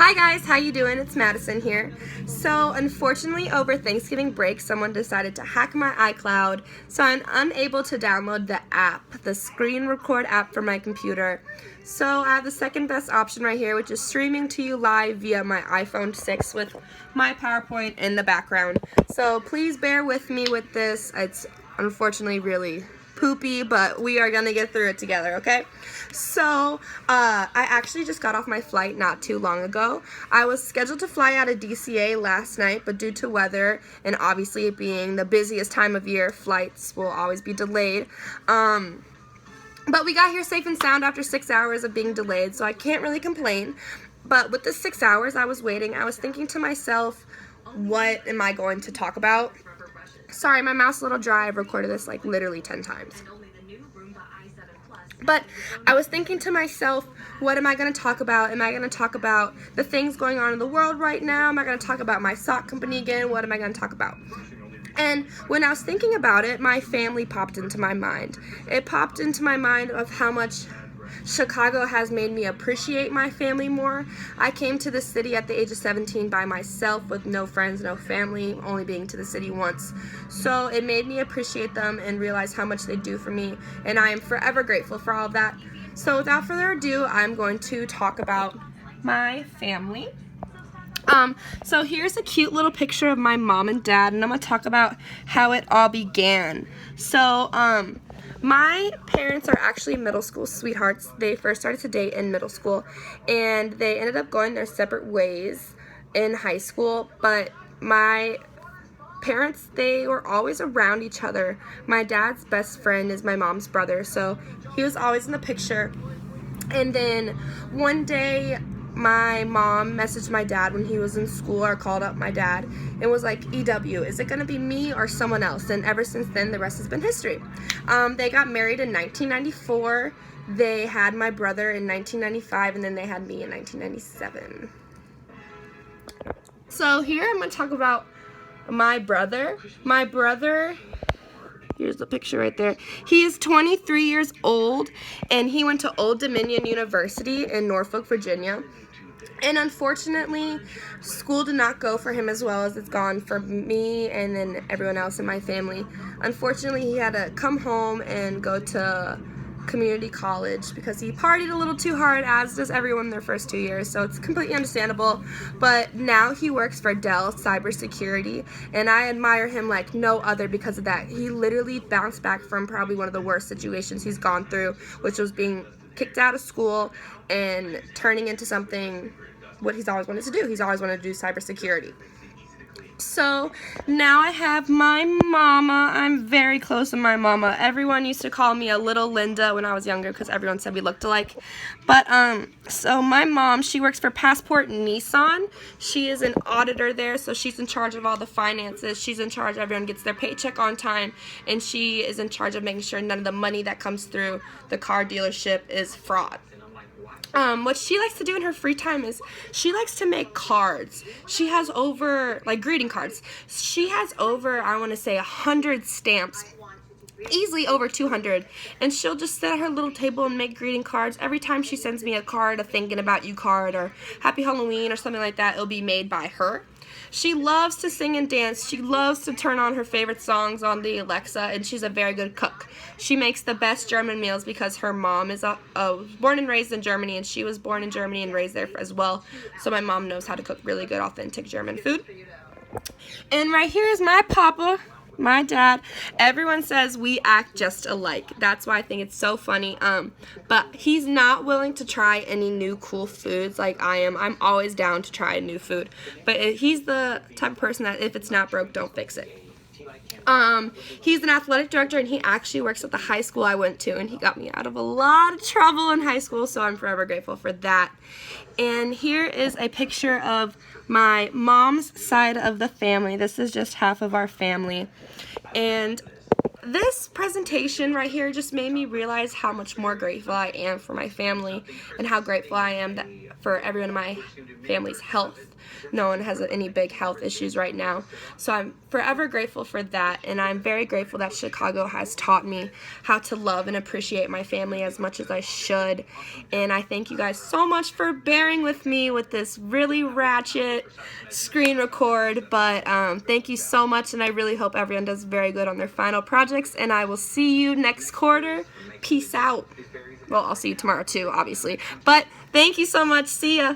Hi guys, how you doing? It's Madison here. So unfortunately over Thanksgiving break someone decided to hack my iCloud, so I'm unable to download the app, the screen record app for my computer. So I have the second best option right here, which is streaming to you live via my iPhone 6 with my PowerPoint in the background. So please bear with me with this. It's unfortunately really poopy, but we are gonna get through it together, okay? So I actually just got off my flight not too long ago. I was scheduled to fly out of DCA last night, but due to weather and obviously it being the busiest time of year, flights will always be delayed. But we got here safe and sound after 6 hours of being delayed, so I can't really complain. But with the 6 hours I was waiting, I was thinking to myself, what am I going to talk about? Sorry, my mouth's a little dry. I've recorded this like literally 10 times. But I was thinking to myself, what am I going to talk about? Am I going to talk about the things going on in the world right now? Am I going to talk about my sock company again? What am I going to talk about? And when I was thinking about it, my family popped into my mind. It popped into my mind of how much Chicago has made me appreciate my family more. I came to the city at the age of 17 by myself with no friends, no family, only being to the city once. So it made me appreciate them and realize how much they do for me, and I am forever grateful for all of that. So without further ado, I'm going to talk about my family. So here's a cute little picture of my mom and dad, and I'm going to talk about how it all began. So, my parents are actually middle school sweethearts. They first started to date in middle school, and they ended up going their separate ways in high school, but my parents, they were always around each other. My dad's best friend is my mom's brother, so he was always in the picture. And then one day, my mom messaged my dad when he was in school, or called up my dad and was like, EW, is it going to be me or someone else? And ever since then, the rest has been history. They got married in 1994. They had my brother in 1995, and then they had me in 1997. So here I'm going to talk about my brother. My brother, here's the picture right there. He is 23 years old, and he went to Old Dominion University in Norfolk, Virginia. And unfortunately, school did not go for him as well as it's gone for me and then everyone else in my family. Unfortunately, he had to come home and go to community college because he partied a little too hard, as does everyone in their first 2 years, so it's completely understandable. But now he works for Dell Cybersecurity, and I admire him like no other because of that. He literally bounced back from probably one of the worst situations he's gone through, which was being kicked out of school and turning into something what he's always wanted to do. He's always wanted to do cybersecurity. So now I have my mama. I'm very close to my mama. Everyone used to call me a little Linda when I was younger because everyone said we looked alike. But so my mom, she works for Passport Nissan. She is an auditor there, so she's in charge of all the finances. She's in charge of everyone gets their paycheck on time, and she is in charge of making sure none of the money that comes through the car dealership is fraud. What she likes to do in her free time is she likes to make cards. She has over, like greeting cards. She has over, I want to say 100 stamps, easily over 200, and she'll just sit at her little table and make greeting cards. Every time she sends me a card, a thinking about you card, or happy Halloween or something like that, it'll be made by her. She loves to sing and dance. She loves to turn on her favorite songs on the Alexa, and she's a very good cook. She makes the best German meals because her mom is born and raised in Germany, and she was born in Germany and raised there as well. So my mom knows how to cook really good, authentic German food. And right here is my papa, my dad. Everyone says we act just alike. That's why I think it's so funny. But he's not willing to try any new cool foods like I am. I'm always down to try a new food. But he's the type of person that if it's not broke, don't fix it. He's an athletic director, and he actually works at the high school I went to, and he got me out of a lot of trouble in high school, so I'm forever grateful for that. And here is a picture of my mom's side of the family. This is just half of our family. And this presentation right here just made me realize how much more grateful I am for my family and how grateful I am for everyone in my family's health. No one has any big health issues right now. So I'm forever grateful for that, and I'm very grateful that Chicago has taught me how to love and appreciate my family as much as I should. And I thank you guys so much for bearing with me with this really ratchet screen record, but thank you so much, and I really hope everyone does very good on their final projects, and I will see you next quarter. Peace out. Well, I'll see you tomorrow too, obviously, but thank you so much. See ya.